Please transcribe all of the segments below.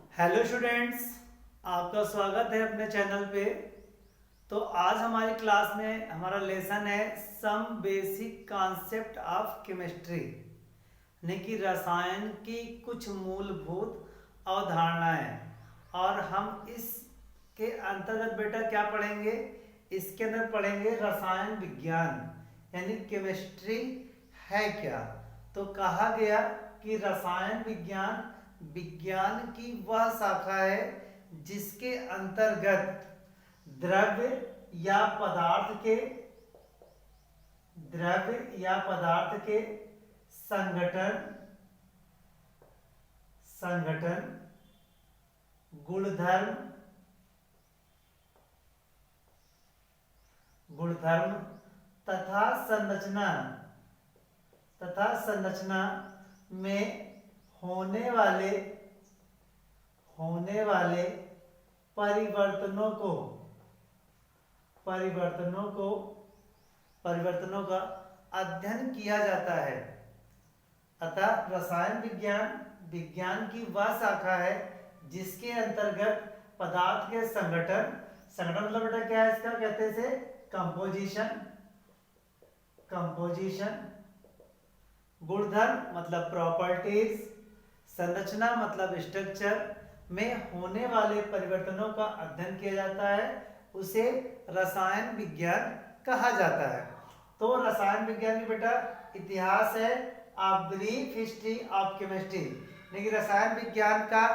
Hello students, आपका स्वागत है अपने चैनल पे। तो आज हमारी क्लास में हमारा लेसन है some basic concept of chemistry, यानी कि रसायन की कुछ मूलभूत अवधारणाएं। और हम इसके अंतर्गत बेटा क्या पढ़ेंगे, इसके अंदर पढ़ेंगे रसायन विज्ञान, यानी केमिस्ट्री है क्या। तो कहा गया कि रसायन विज्ञान विज्ञान की वह शाखा है जिसके अंतर्गत द्रव्य या पदार्थ के संगठन संगठन गुणधर्म गुणधर्म तथा संरचना में होने वाले परिवर्तनों का अध्ययन किया जाता है। अतः रसायन विज्ञान की वह शाखा है जिसके अंतर्गत पदार्थ के संगठन मतलब बेटा क्या है, इसका कहते हैं इसे कंपोजिशन, गुणधर्म मतलब प्रॉपर्टीज, संरचना मतलब स्ट्रक्चर में होने वाले परिवर्तनों का अध्ययन किया जाता है, उसे रसायन विज्ञान कहा जाता है। तो रसायन विज्ञान की बेटा इतिहास है of brief history of chemistry, लेकिन रसायन विज्ञान का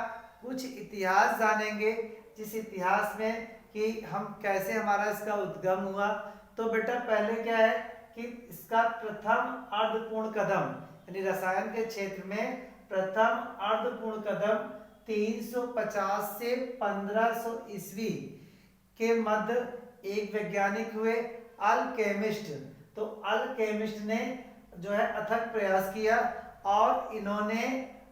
कुछ इतिहास जानेंगे, जिस इतिहास में कि हम कैसे हमारा इसका उद्गम हुआ। तो बेटा पहले क्या है कि इसका प्रथम अर्धपूर्ण कदम, यानी रसायन के क्षेत्र में प्रथम अर्धपूर्ण कदम 350 से 1500 ईस्वी के मध्य एक वैज्ञानिक हुए अल्केमिस्ट। तो अल्केमिस्ट ने जो है अथक प्रयास किया और इन्होंने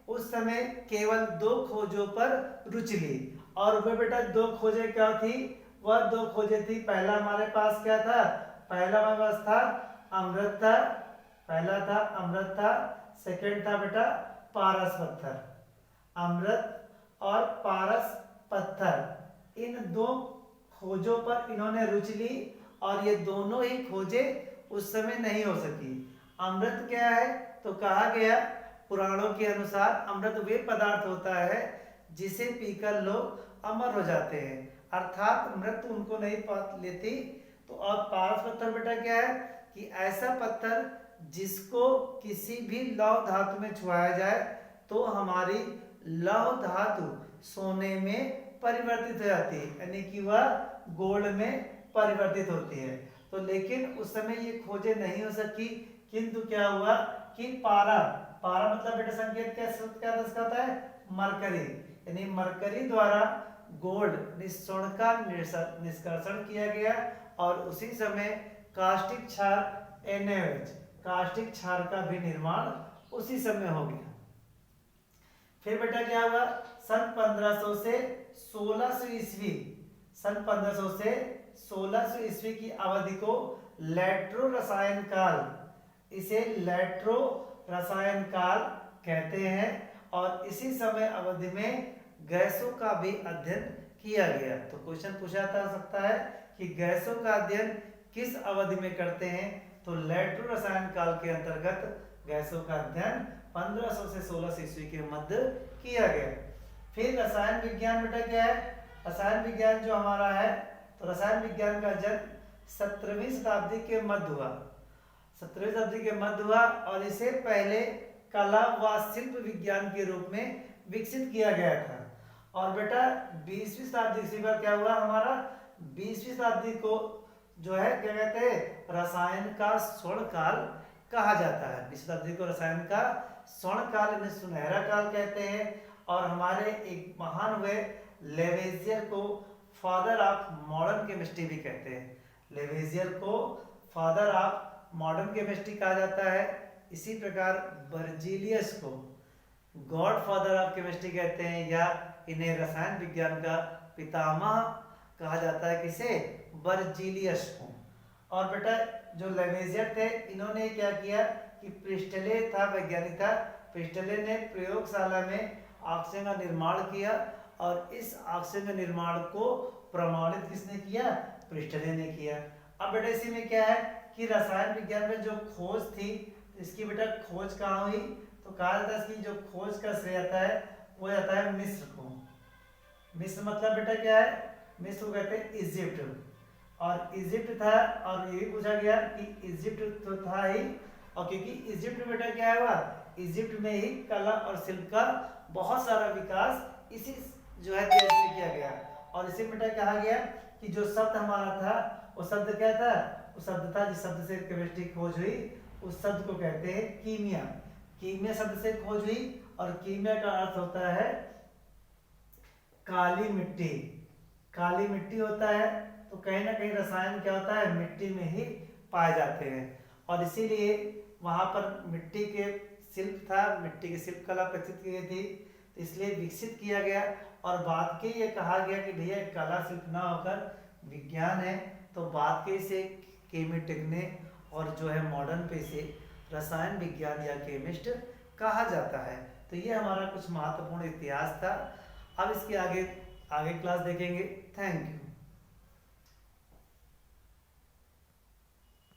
उस समय केवल 2 खोजों पर रुचि ली। और वे बेटा 2 खोजें क्या थी, वह 2 खोजें थी। पहला हमारे पास क्या था, पहला हमारे पास था अमृत था, सेकंड था बेटा पारस पत्थर। अमृत और पारस पत्थर, इन 2 खोजों पर इन्होंने रुचि ली और ये दोनों ही खोजें उस समय नहीं हो सकी। अमृत क्या है, तो कहा गया पुराणों के अनुसार अमृत वे पदार्थ होता है जिसे पीकर लोग अमर हो जाते हैं, अर्थात मृत्यु उनको नहीं पा लेती। तो और पारस पत्थर बेटा क्या है कि ऐसा पत्थर जिसको किसी भी लौह धातु में छुआया जाए तो हमारी लौह धातु सोने में परिवर्तित हो जाती है, यानी कि वह गोल्ड में परिवर्तित होती है। तो लेकिन उस समय ये खोजें नहीं हो सकी, किंतु क्या हुआ कि पारा मतलब बेटा संकेत क्या दर्शाता है, मरकरी, यानी मरकरी द्वारा गोल्ड स्वर्ण का निष्कर्षण किया गया और उसी समय कास्टिक क्षार NaOH, कास्टिक क्षार का भी निर्माण उसी समय हो गया। फिर बेटा क्या हुआ, सन 1500 से 1600 ईस्वी, सन 1500 से 1600 ईस्वी की अवधि को लेट्रो रसायन काल, इसे लेट्रो रसायन काल कहते हैं। और इसी समय अवधि में गैसों का भी अध्ययन किया गया। तो क्वेश्चन पूछा जा सकता है कि गैसों का अध्ययन किस अवधि में करते हैं, तो लेट्रो रसायन काल के अंतर्गत गैसों का अध्ययन 1500 से 1600 ईस्वी के मध्य किया गया। फिर रसायन विज्ञान बेटा क्या है, रसायन विज्ञान जो हमारा है, तो रसायन विज्ञान का जन्म 17वीं शताब्दी के मध्य हुआ, 17वीं शताब्दी के मध्य हुआ और इसे पहले कला व शिल्प विज्ञान के रूप में विकसित किया गया था। और बेटा 20वीं शताब्दी इसी पर क्या हुआ, हमारा 20वीं शताब्दी को जो है क्या कहते हैं, रसायन का स्वर्ण काल कहा जाता है। 20वीं शताब्दी को रसायन का स्वर्ण काल यानी सुनहरा काल कहते हैं। और हमारे एक महान हुए लेवेजियर को फादर ऑफ मॉडर्न केमिस्ट्री भी कहते हैं, लेवेजियर को फादर ऑफ मॉडर्न केमिस्ट्री कहा जाता है। इसी प्रकार बर्जीलियस को गॉड फादर ऑफ केमिस्ट्री कहते हैं, या इन्हें रसायन विज्ञान का पितामह कहा जाता है, किसे, बर्जीलियस को। और बेटा जो लेवेजियर थे, इन्होंने क्या किया कि प्रिस्टले था, वैज्ञानिक था, प्रिस्टले ने प्रयोगशाला में ऑक्सीजन का निर्माण किया और इस ऑक्सीजन के निर्माण को प्रमाणित किसने किया? प्रिस्टले ने किया। अब बेटा इसी में क्या है कि रसायन विज्ञान में जो खोज थी, इसकी बेटा खोज कहाँ हुई? तो कहा जाता है इसकी जो खोज का श्रेय आता है वो जाता है मिस्र को। मिस्र मतलब बेटा क्या है? मिस्र को कहते हैं इजिप्ट। और इजिप्ट था, और ये भी पूछा गया कि इजिप्ट तो था ही, और क्योंकि इजिप्ट में बेटा क्या हुआ? इजिप्ट में ही कला और शिल्प का बहुत सारा विकास इसी जो है देश में किया गया। और इसी में बेटा कहा गया कि जो शब्द हमारा था वो शब्द क्या था? वो शब्द था जिस शब्द से केमिस्ट्री खोज हुई, उस शब्द को कहते हैं कीमिया। कीमिया शब्द से खोज हुई, और कीमिया का अर्थ होता है काली मिट्टी। काली मिट्टी होता है, तो कहीं ना कहीं रसायन क्या होता है? मिट्टी में ही पाए जाते हैं। और इसीलिए वहां पर मिट्टी के शिल्प था, मिट्टी की शिल्प कला प्रचित की गई थी, तो इसलिए विकसित किया गया। और बाद के ये कहा गया कि भैया कला शिल्प ना होकर विज्ञान है, तो बाद के इसे केमिटेक ने और जो है मॉडर्न पे इसे रसायन विज्ञान या केमिस्ट कहा जाता है। तो ये हमारा कुछ महत्वपूर्ण इतिहास था। अब इसके आगे क्लास देखेंगे। Thank you.